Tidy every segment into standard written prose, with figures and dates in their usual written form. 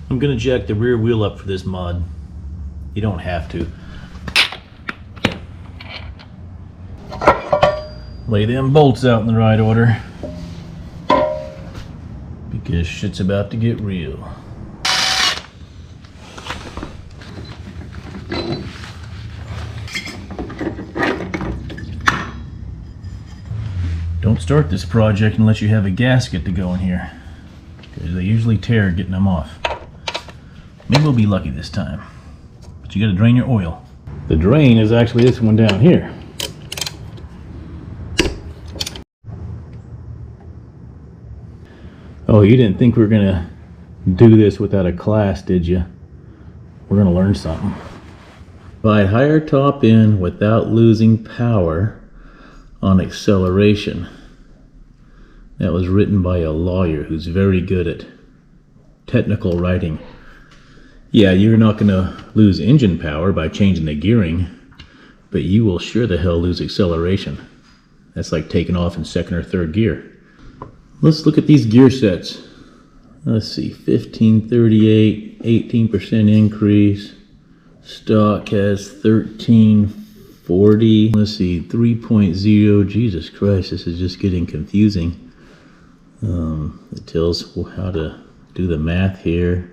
I'm gonna jack the rear wheel up for this mod. You don't have to. Lay them bolts out in the right order, because shit's about to get real. Don't start this project unless you have a gasket to go in here, because they usually tear getting them off. Maybe we'll be lucky this time, but you gotta drain your oil. The drain is actually this one down here. Oh, you didn't think we were gonna do this without a class, did you? We're gonna learn something. Provide higher top end without losing power on acceleration. That was written by a lawyer who's very good at technical writing. Yeah, you're not gonna lose engine power by changing the gearing, but you will sure the hell lose acceleration. That's like taking off in second or third gear. Let's look at these gear sets. Let's see, 1538, 18% increase. Stock has 1340. Let's see, 3.0. Jesus Christ, this is just getting confusing. It tells how to do the math here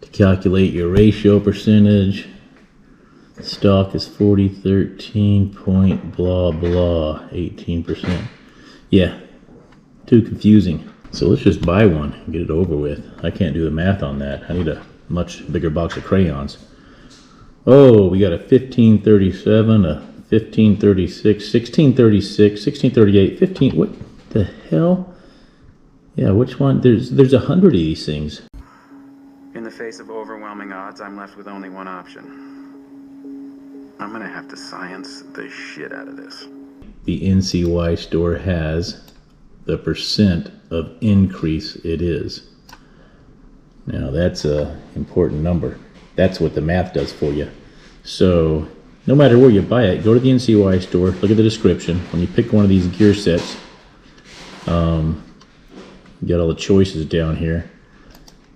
to calculate your ratio percentage. Stock is 40, 13 point blah blah, 18%. Yeah, too confusing. So let's just buy one and get it over with. I can't do the math on that. I need a much bigger box of crayons. Oh, we got a 1537, a 1536, 1636, 1638, 15. What the hell? Yeah, which one? There's 100 of these things. In the face of overwhelming odds, I'm left with only one option. I'm gonna have to science the shit out of this. The NCY store has the percent of increase it is. Now that's a important number. That's what the math does for you. So no matter where you buy it, go to the NCY store, look at the description. When you pick one of these gear sets, you got all the choices down here.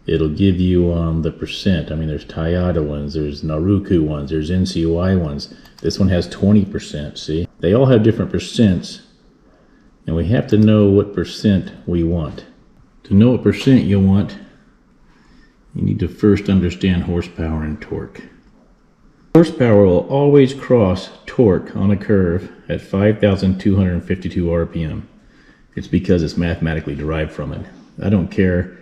It'll give you the percent. I mean, there's Toyota ones, there's Naruku ones, there's NCY ones. This one has 20%, see? They all have different percents, and we have to know what percent we want. To know what percent you want, you need to first understand horsepower and torque. Horsepower will always cross torque on a curve at 5,252 RPM. It's because it's mathematically derived from it. I don't care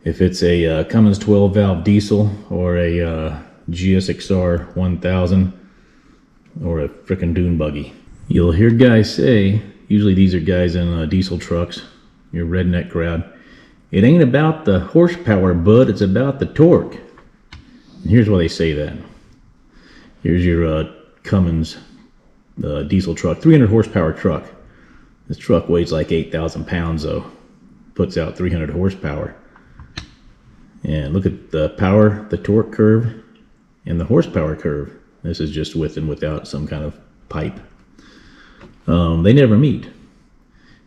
if it's a Cummins 12 valve diesel or a GY6 1000 or a frickin' dune buggy. You'll hear guys say, usually these are guys in diesel trucks, your redneck crowd, it ain't about the horsepower, bud, it's about the torque. And here's why they say that. Here's your Cummins diesel truck, 300 horsepower truck. This truck weighs like 8,000 pounds though, puts out 300 horsepower. And look at the power, the torque curve, and the horsepower curve. This is just with and without some kind of pipe. They never meet.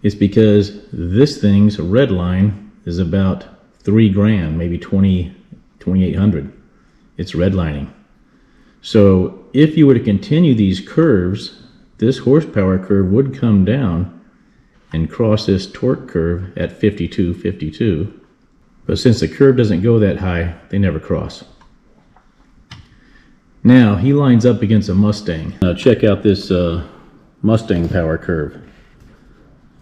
It's because this thing's red line is about 3 grand, maybe 2,800. It's redlining. So if you were to continue these curves, this horsepower curve would come down and cross this torque curve at 52. But since the curve doesn't go that high, they never cross. Now he lines up against a Mustang. Now check out this Mustang power curve.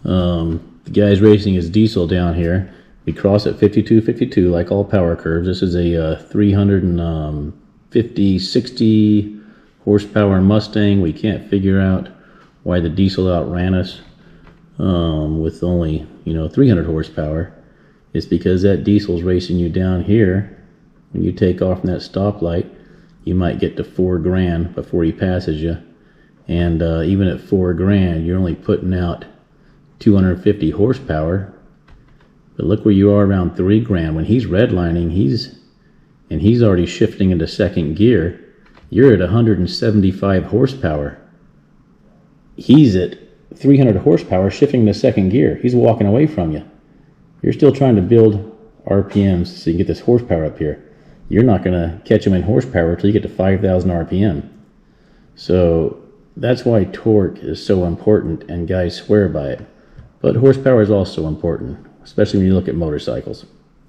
The guy's racing his diesel down here. We cross at 52 like all power curves. This is a 350, 60 horsepower Mustang. We can't figure out why the diesel outran us with only 300 horsepower. It's because that diesel's racing you down here. When you take off from that stoplight, you might get to 4 grand before he passes you. And even at 4 grand, you're only putting out 250 horsepower. But look where you are around 3 grand. When he's redlining, he's already shifting into second gear. You're at 175 horsepower. He's at 300 horsepower shifting to second gear. He's walking away from you. You're still trying to build RPMs so you can get this horsepower up here. you're not going to catch them in horsepower till you get to 5,000 RPM. So that's why torque is so important, and guys swear by it. But horsepower is also important, especially when you look at motorcycles.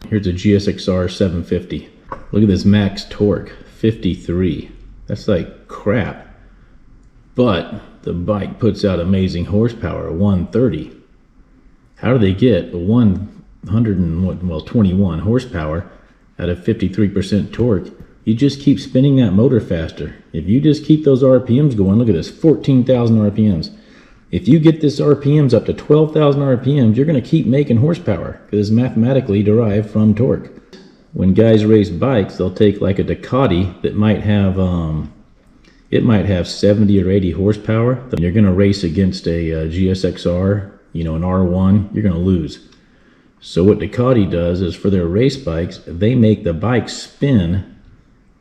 Here's a GSXR 750. Look at this max torque, 53. That's like crap. But the bike puts out amazing horsepower, 130. How do they get 121 horsepower out of 53% torque? You just keep spinning that motor faster. If you just keep those RPMs going, look at this, 14,000 RPMs. If you get this RPMs up to 12,000 RPMs, you're going to keep making horsepower because it's mathematically derived from torque. When guys race bikes, they'll take like a Ducati that might have, it might have 70 or 80 horsepower. Then you're going to race against a GSXR, you know, an R1, you're going to lose. So what Ducati does is for their race bikes, they make the bike spin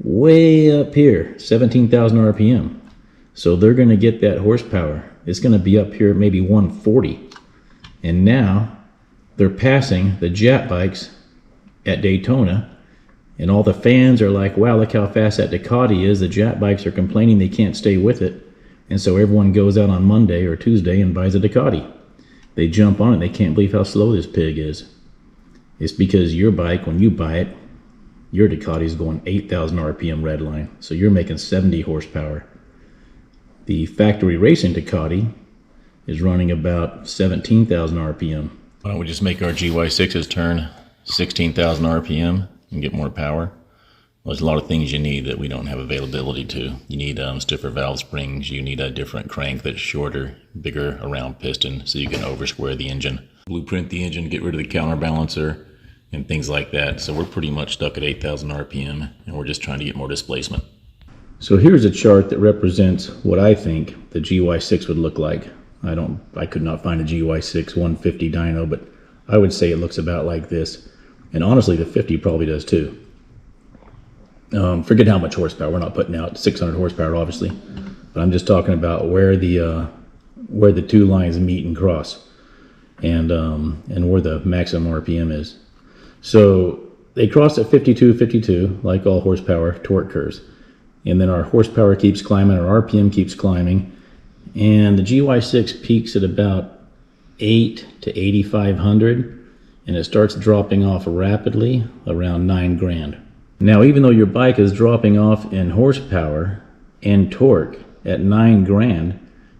way up here, 17,000 RPM. So they're going to get that horsepower. It's going to be up here maybe 140. And now they're passing the Jap bikes at Daytona. And all the fans are like, wow, look how fast that Ducati is. The Jap bikes are complaining they can't stay with it. And so everyone goes out on Monday or Tuesday and buys a Ducati. They jump on it. They can't believe how slow this pig is. It's because your bike, when you buy it, your Ducati is going 8,000 RPM redline. So you're making 70 horsepower. The factory racing Ducati is running about 17,000 RPM. Why don't we just make our GY6s turn 16,000 RPM and get more power? Well, there's a lot of things you need that we don't have availability to. You need stiffer valve springs. You need a different crank that's shorter, bigger around piston so you can oversquare the engine. Blueprint the engine, get rid of the counterbalancer, and things like that. So we're pretty much stuck at 8,000 RPM, and we're just trying to get more displacement. So here's a chart that represents what I think the GY6 would look like. I could not find a GY6 150 dyno, but I would say it looks about like this. And honestly, the 50 probably does too. Forget how much horsepower. We're not putting out 600 horsepower, obviously. But I'm just talking about where the two lines meet and cross, and where the maximum RPM is. So they cross at 52, like all horsepower torque curves. And then our horsepower keeps climbing, our RPM keeps climbing, and the GY6 peaks at about 8 to 8,500, and it starts dropping off rapidly around 9 grand. Now, even though your bike is dropping off in horsepower and torque at 9 grand,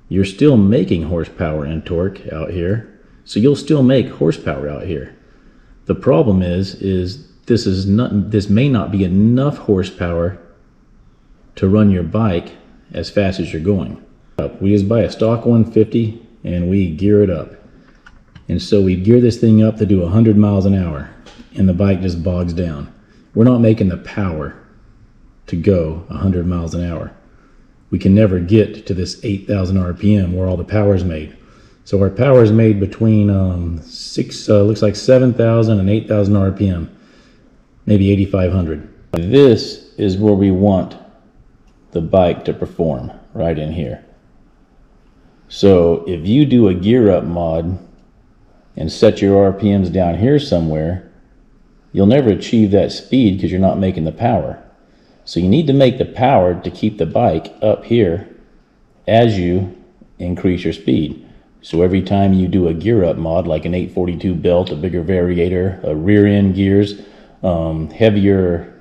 you're still making horsepower and torque out here, so you'll still make horsepower out here. The problem is this may not be enough horsepower to run your bike as fast as you're going. We just buy a stock 150 and we gear it up. And so we gear this thing up to do 100 miles an hour and the bike just bogs down. We're not making the power to go 100 miles an hour. We can never get to this 8,000 RPM where all the power is made. So our power is made between looks like 7,000 and 8,000 RPM, maybe 8,500. This is where we want the bike to perform, right in here. So if you do a gear up mod and set your RPMs down here somewhere, you'll never achieve that speed because you're not making the power. So you need to make the power to keep the bike up here as you increase your speed. So every time you do a gear up mod, like an 842 belt, a bigger variator, a rear end gears, heavier,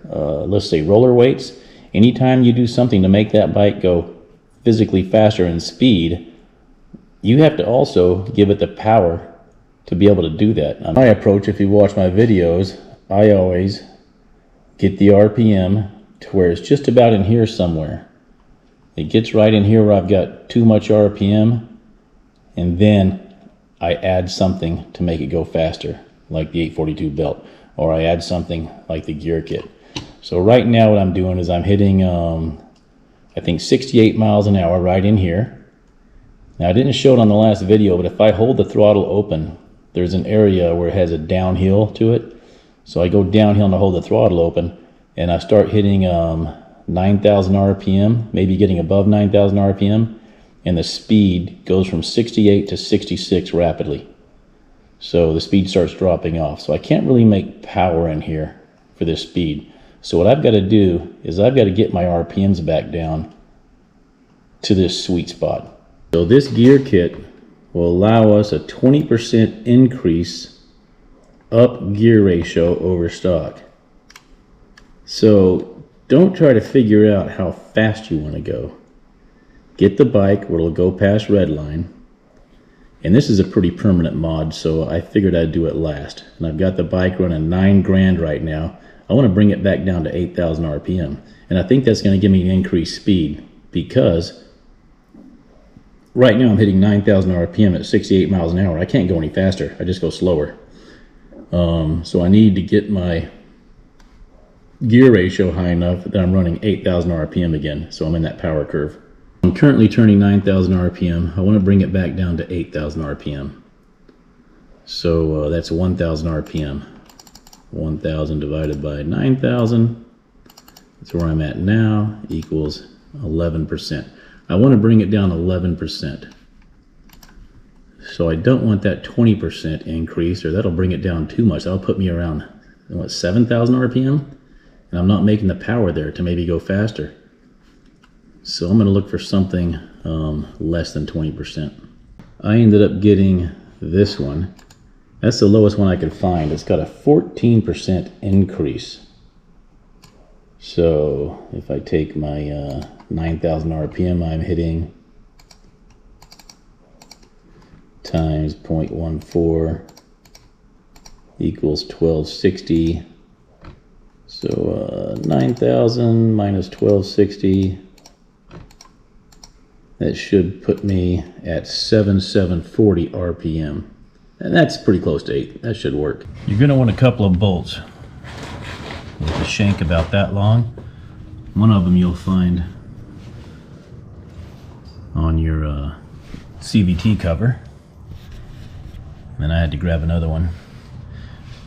let's say roller weights, anytime you do something to make that bike go physically faster in speed, you have to also give it the power to be able to do that. My approach, if you watch my videos, I always get the RPM to where it's just about in here somewhere. It gets right in here where I've got too much RPM, and then I add something to make it go faster, like the 842 belt, or I add something like the gear kit. So right now what I'm doing is I'm hitting, I think 68 miles an hour right in here. Now I didn't show it on the last video, but if I hold the throttle open, there's an area where it has a downhill to it. So I go downhill and I hold the throttle open, and I start hitting 9,000 RPM, maybe getting above 9,000 RPM, and the speed goes from 68 to 66 rapidly. So the speed starts dropping off. So I can't really make power in here for this speed. So what I've got to do is I've got to get my RPMs back down to this sweet spot. So this gear kit will allow us a 20% increase up gear ratio over stock. So don't try to figure out how fast you want to go. Get the bike where it'll go past redline. And this is a pretty permanent mod, so I figured I'd do it last. And I've got the bike running 9 grand right now. I want to bring it back down to 8,000 RPM. And I think that's going to give me an increased speed, because right now I'm hitting 9,000 RPM at 68 miles an hour. I can't go any faster. I just go slower. So I need to get my gear ratio high enough that I'm running 8,000 RPM again. So I'm in that power curve. I'm currently turning 9,000 RPM. I want to bring it back down to 8,000 RPM. So that's 1,000 RPM. 1,000 divided by 9,000. That's where I'm at now, equals 11%. I want to bring it down 11%. So I don't want that 20% increase, or that'll bring it down too much. That'll put me around, what, 7,000 RPM? And I'm not making the power there to maybe go faster. So I'm going to look for something less than 20%. I ended up getting this one. That's the lowest one I could find. It's got a 14% increase. So if I take my 9,000 RPM, I'm hitting times 0.14 equals 1260. So 9,000 minus 1260. That should put me at 7,740 RPM. And that's pretty close to 8. That should work. You're going to want a couple of bolts with a shank about that long. One of them you'll find on your CVT cover. And then I had to grab another one.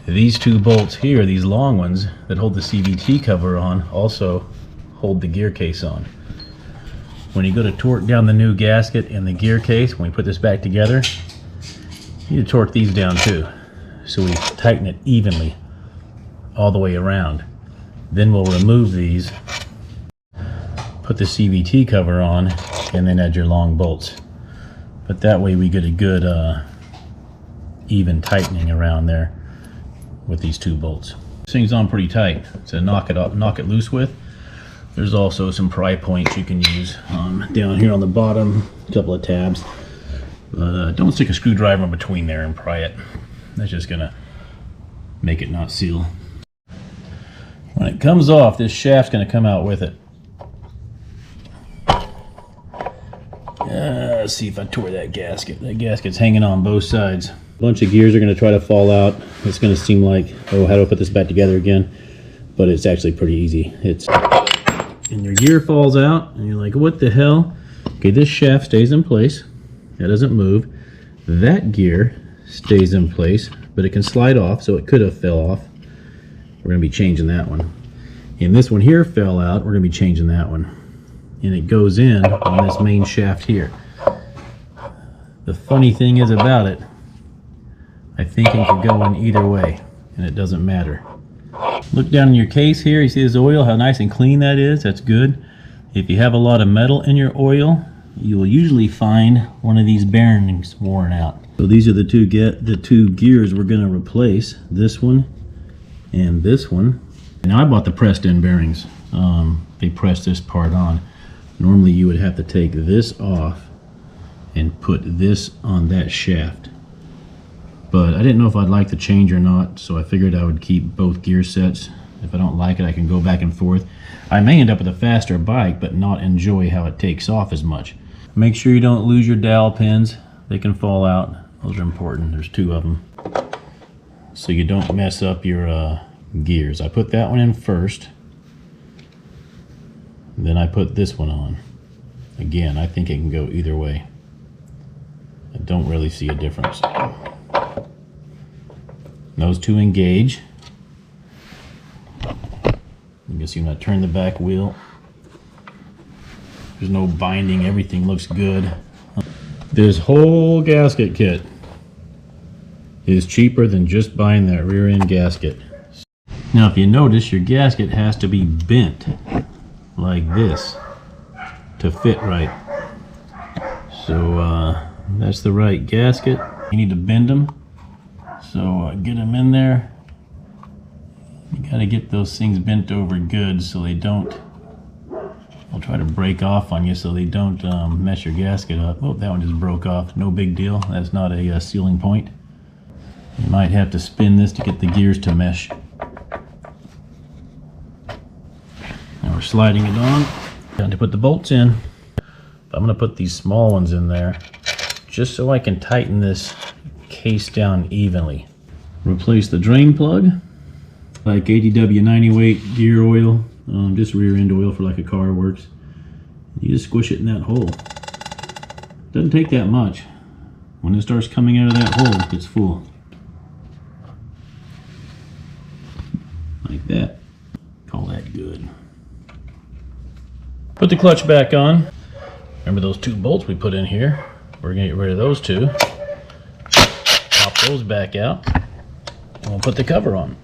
These 2 bolts here, these long ones that hold the CVT cover on, also hold the gear case on. When you go to torque down the new gasket and the gear case, when we put this back together, you need to torque these down too. So we tighten it evenly all the way around. Then we'll remove these, put the CVT cover on, and then add your long bolts. But that way we get a good even tightening around there with these 2 bolts. This thing's on pretty tight, so knock it loose with. There's also some pry points you can use down here on the bottom, a couple of tabs. But don't stick a screwdriver in between there and pry it. That's just gonna make it not seal. When it comes off, this shaft's gonna come out with it. Let's see if I tore that gasket. That gasket's hanging on both sides. A bunch of gears are gonna try to fall out. It's gonna seem like, oh, how do I put this back together again? But it's actually pretty easy. And your gear falls out, and you're like, what the hell? Okay, this shaft stays in place. That doesn't move. That gear stays in place, but it can slide off, so it could have fell off. We're going to be changing that one. And this one here fell out. We're going to be changing that one. And it goes in on this main shaft here. The funny thing is about it, I think it could go in either way, and it doesn't matter. Look down in your case here. You see this oil, how nice and clean that is? That's good. If you have a lot of metal in your oil, you will usually find one of these bearings worn out. So these are the two gears we're going to replace. This one and this one. Now I bought the pressed in bearings. They pressed this part on. Normally you would have to take this off and put this on that shaft. But I didn't know if I'd like the change or not, so I figured I would keep both gear sets. If I don't like it, I can go back and forth. I may end up with a faster bike, but not enjoy how it takes off as much. Make sure you don't lose your dowel pins. They can fall out. Those are important. There's 2 of them. So you don't mess up your gears. I put that one in first. Then I put this one on. Again, I think it can go either way. I don't really see a difference. Those 2 engage. You can see when I turn the back wheel, there's no binding, everything looks good. This whole gasket kit is cheaper than just buying that rear end gasket. Now if you notice, your gasket has to be bent like this to fit right. So that's the right gasket. You need to bend them. So get them in there. You gotta get those things bent over good so they don't, I'll try to break off on you so they don't mess your gasket up. Oh, that one just broke off. No big deal. That's not a sealing point. You might have to spin this to get the gears to mesh. Now we're sliding it on. Time to put the bolts in. I'm going to put these small ones in there just so I can tighten this case down evenly. Replace the drain plug. Like ADW 90 weight gear oil, just rear end oil for like a car works. You just squish it in that hole. Doesn't take that much. When it starts coming out of that hole, it's full. Like that. Call that good. Put the clutch back on. Remember those two bolts we put in here? We're gonna get rid of those two. Pop those back out. And we'll put the cover on.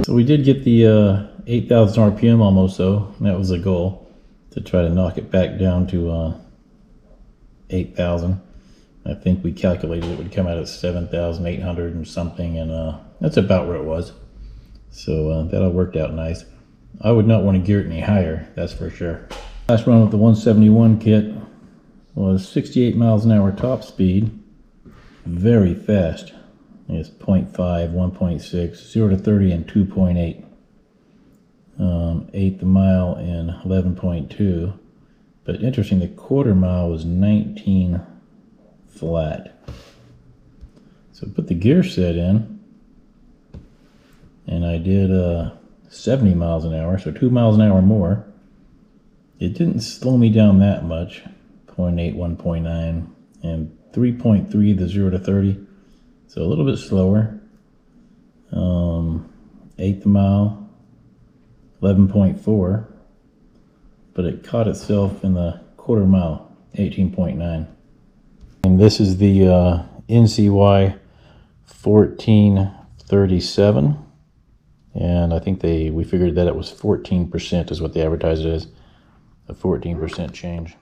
So we did get the 8,000 RPM almost, though. That was the goal, to try to knock it back down to 8,000. I think we calculated it would come out at 7,800 and something, and that's about where it was. So that all worked out nice. I would not want to gear it any higher, that's for sure. Last run with the 171 kit was 68 miles an hour top speed. Very fast. It's 0.5, 1.6, 0 to 30 in 2.8. Eighth a mile in 11.2. But interesting, the quarter mile was 19 flat. So put the gear set in, and I did 70 miles an hour, so 2 miles an hour more. It didn't slow me down that much, 0.8, 1.9, and 3.3 the 0 to 30. So a little bit slower. Eighth mile, 11.4, but it caught itself in the quarter mile, 18.9. And this is the NCY 1437, and I think we figured that it was 14% is what they advertised it as, a 14% change.